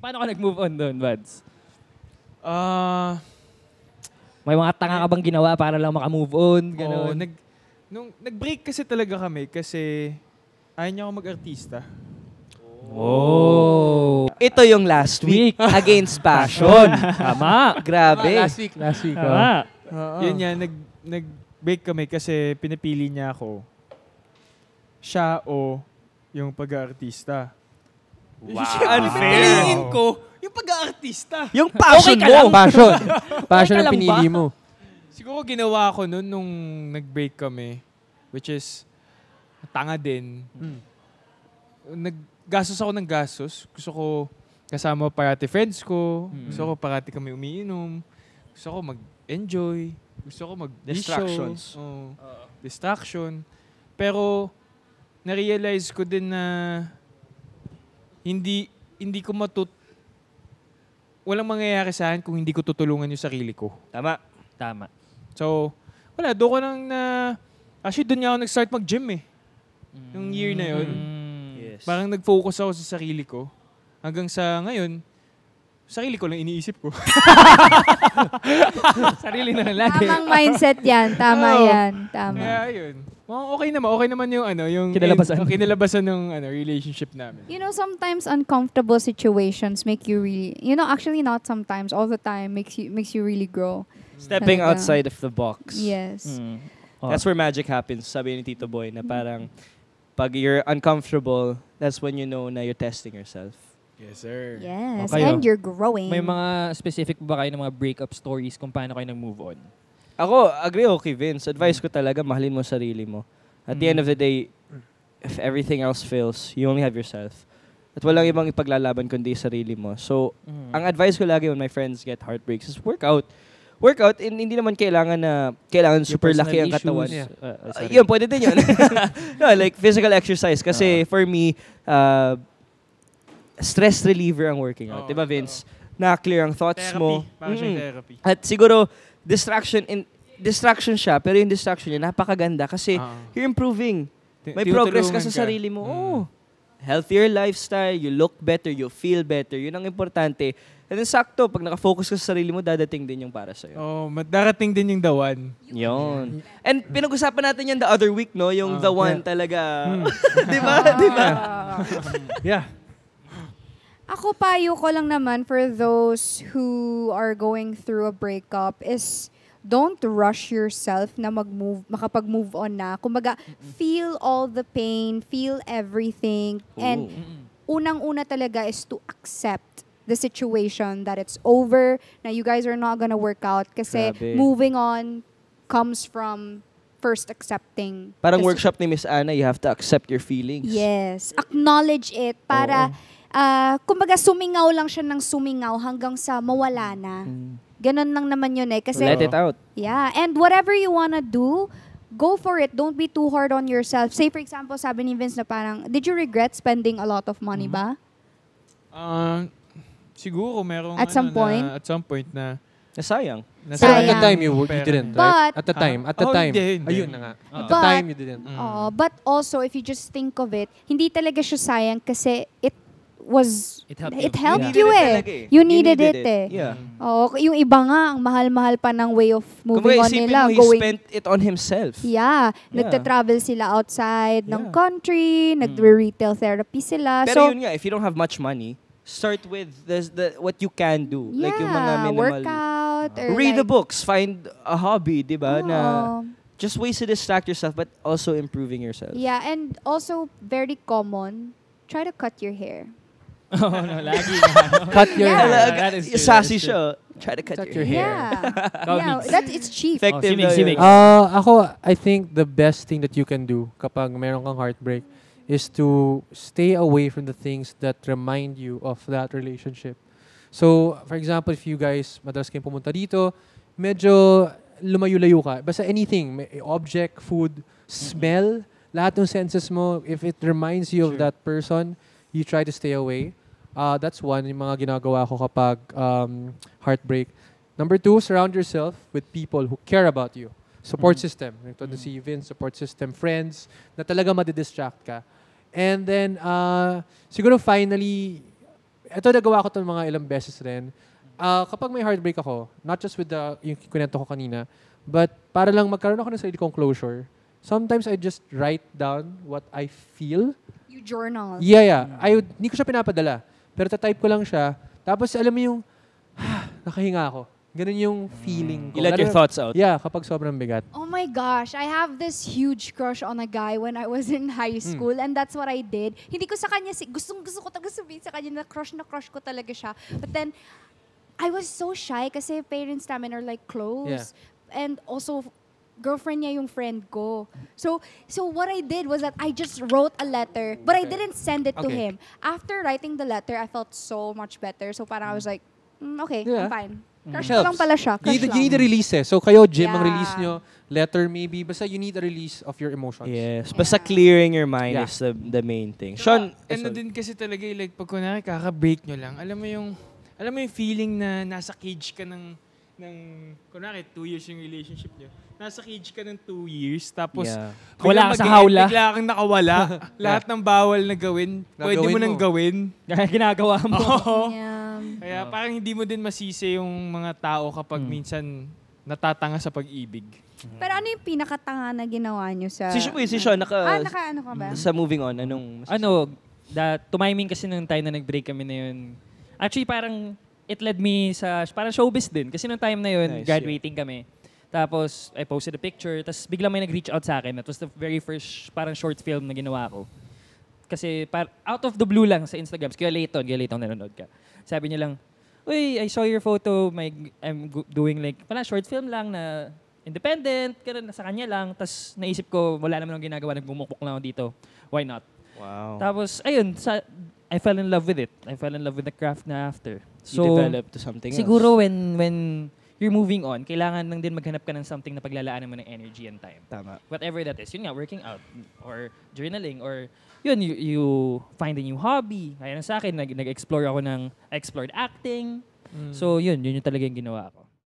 Paano ka nag-move on doon, Buds? May mga tanga ka bang ginawa para lang maka-move on? Oo, Ganun. nung nag-break kasi talaga kami kasi ayaw niya ako mag-artista. Oh. Ito yung last week against passion. Tama. Grabe. Last week. Tama. Yun yan, nag-break kami kasi pinapili niya ako. Siya o yung pag-aartista. Wow. Unfair. Piliin ko yung pag-aartista. Yung passion mo. Passion ka ang lang pinili ba? mo. Siguro ginawa ko nun nung nag-break kami, which is tanga din. Naggastos ako ng gastos. Gusto ko kasama parati friends ko. Gusto ko parati kami umiinom. Gusto ko mag-enjoy. Gusto ko Distractions. Distraction. Pero na-realize ko din na hindi ko walang mangyayari sa akin kung hindi ko tutulungan yung sarili ko. Tama. So, wala. Doon ko nang actually, doon nga ako nag-start mag-gym eh. Yung year na yun. Yes. Parang nag-focus ako sa sarili ko. Hanggang sa ngayon, sarili ko lang iniisip ko. Sarili na lang lagi. Tamang mindset yan. Tama Oo. yan. Tama. Kaya yun. Okay naman yung yung Kinalabasan. ng relationship namin. You know, sometimes uncomfortable situations make you really, actually not sometimes, all the time, makes you really grow. Stepping Talaga. outside of the box. Yes. That's where magic happens, sabi ni Tito Boy, na parang pag you're uncomfortable, that's when you know na you're testing yourself. Yes, sir. Yes. Okay, And you're growing. May mga specific ba kayo ng mga breakup stories kung paano kayo nag-move on? Ako, agree ako kay Vince. Advice ko talaga, mahalin mo sarili mo. At the end of the day, if everything else fails, you only have yourself. At walang ibang ipaglalaban kundi sarili mo. So, ang advice ko lagi when my friends get heartbreaks is work out. Work out, hindi naman kailangan super laki ang katawan. Yun, pwede din yun. No, like physical exercise. Kasi for me, stress reliever ang working out. Diba, Vince? Na-clear ang thoughts mo. Parang siyang therapy. At siguro, distraction siya, pero yung distraction niya, napakaganda kasi you're improving. May progress ka sa sarili mo. Oh, healthier lifestyle, you look better, you feel better. Yun ang importante. And then sakto, pag nakafocus ka sa sarili mo, dadating din yung para sa'yo. Darating din yung the one. Yun. And pinag-usapan natin yan the other week, no? Yung the one talaga. Di ba? Yeah. Ako, payo ko lang naman for those who are going through a breakup is don't rush yourself na makapag-move on na. Kumbaga, feel all the pain, feel everything. And unang-una talaga is to accept the situation that it's over, na you guys are not gonna work out. Kasi moving on comes from first accepting. Parang workshop ni Miss Anna, you have to accept your feelings. Yes. Acknowledge it para, kumbaga, sumingaw lang siya ng sumingaw hanggang sa mawala na. Ganon lang naman yun eh. Kasi, Let it out. Yeah. And whatever you wanna do, go for it. Don't be too hard on yourself. Say, for example, sabi ni Vince na parang, did you regret spending a lot of money ba? Siguro merong At some point? At some point na Nasayang. Pero at the Sayang. time, you didn't, right? But- At the time. hindi. Ayun na nga. At the But- time, you didn't. But also, if you just think of it, hindi talaga siya sayang kasi it helped you eh. You needed it eh. Yeah. Oo, yung iba nga, ang mahal-mahal pa ng way of moving Kumbaga, on isipin nila. mo, he spent it on himself. Yeah. Nagta-travel sila outside ng country, nagre-retail therapy sila. Pero So, yun nga, if you don't have much money, start with what you can do. Like yung mga yeah, minimal. workout. Or Read the like, books. Find a hobby, di ba? Na Oo. just ways to distract yourself but also improving yourself. Yeah, and also, very common, try to cut your hair. Oh, no, lagi. Cut your Yeah. hair. That is true, Sassy that is true. siya. Try to cut your hair. Yeah. It's cheap. Effective Simic, na simic. yun. Ako, I think the best thing that you can do kapag meron kang heartbreak is to stay away from the things that remind you of that relationship. So, for example, if you guys madalas kayong pumunta dito, medyo lumayo-layo ka. Basta anything, object, food, smell, lahat ng senses mo, if it reminds you of that person, you try to stay away. That's one, yung mga ginagawa ko kapag heartbreak. Number 2, surround yourself with people who care about you. Support system. Ito na si Vince, support system, friends, na talaga madidistract ka. And then, siguro finally, ito nagawa ko to mga ilang beses rin. Kapag may heartbreak ako, not just with yung kwento ko kanina, but para lang magkaroon ako ng sarili kong closure, sometimes I just write down what I feel. You journal. Yeah. Hindi ko siya pinapadala. Pero tatype ko lang siya. Tapos alam mo yung, nakahinga ako. Ganun yung feeling ko. You let your thoughts out. Yeah, kapag sobrang bigat. Oh my gosh, I have this huge crush on a guy when I was in high school and that's what I did. Hindi ko sa kanya, gusto ko talaga sabihin sa kanya na crush ko talaga siya. But then, I was so shy kasi parents namin are like close. And also, girlfriend niya yung friend ko. So what I did was that I just wrote a letter, but I didn't send it to him. After writing the letter, I felt so much better. So parang I was like, okay, I'm fine. Crush ko lang pala siya. You need a release So kayo, Jim, ang release nyo, letter maybe, basta you need a release of your emotions. Yes. Basta clearing your mind is the main thing. Sean, ano din kasi talaga, like, pag kunwari kaka-break nyo lang, alam mo yung feeling na nasa cage ka ng kunwari, 2 years yung relationship nyo. Nasa cage ka ng 2 years, tapos wala ka sa hawla. Bigla kang nakawala. Lahat ng bawal na gawin, pwede mo nang gawin. Ginagawa mo. Kaya parang hindi mo din masisi yung mga tao kapag minsan natatanga sa pag-ibig. Pero ano yung pinakatanga na ginawa nyo sa... Si Sean, ano ka ba? sa moving on, Tumiming kasi nung time na nag-break kami na yun. Actually, parang it led me sa parang showbiz din. Kasi nung time na yun, graduating kami. Tapos, I posted a picture. Tapos, biglang may nag-reach out sa akin. That was the very first parang short film na ginawa ko. Kasi, out of the blue lang sa Instagram. Kaya Layton nanonood ka. Sabi niya lang, uy, I saw your photo. I'm doing like, short film lang na independent. Nasa kanya lang. Tapos, naisip ko, wala naman akong ginagawa. Nagbumukpok lang ako dito. Why not? Wow. Tapos, ayun, I fell in love with it. I fell in love with the craft na after. So, you developed to something siguro else. when you're moving on, kailangan lang din maghanap ka ng something na paglalaanan mo ng energy and time. Tama. Whatever that is. Yun nga, working out or journaling or yun, you find a new hobby. Kaya na sa akin, I explored acting. So yun yung talaga yung ginawa ko.